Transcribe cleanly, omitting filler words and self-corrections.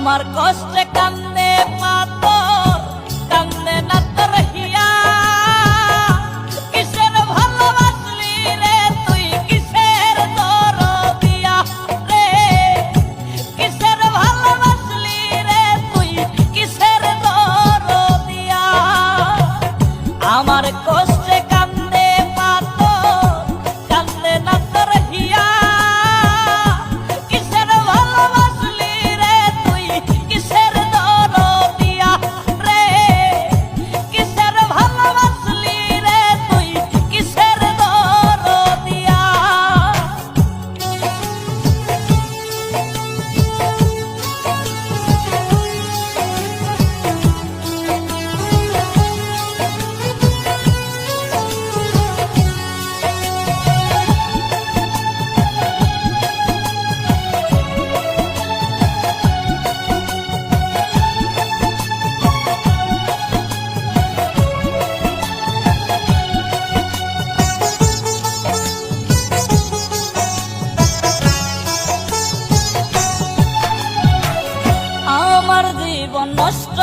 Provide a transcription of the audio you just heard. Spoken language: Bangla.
আমার কষ্টে কান্দে পাথর, কান্দে না তোর হিয়া। কিসের ভালোবাসলি রে তুই, কিসের দরদিয়া রে, কিসের ভালোবাসলি রে তুই, কিসের দরদিয়া। আমার কষ্টে কান্দে পাথর, কান্দে না তোর হিয়া। কিসের ভালোবাসলি রে তুই, কিসের দরদিয়া রে, কিসের ভালোবাসলি রে তুই, কিসের দরদিয়া। আমার জীবন নষ্ট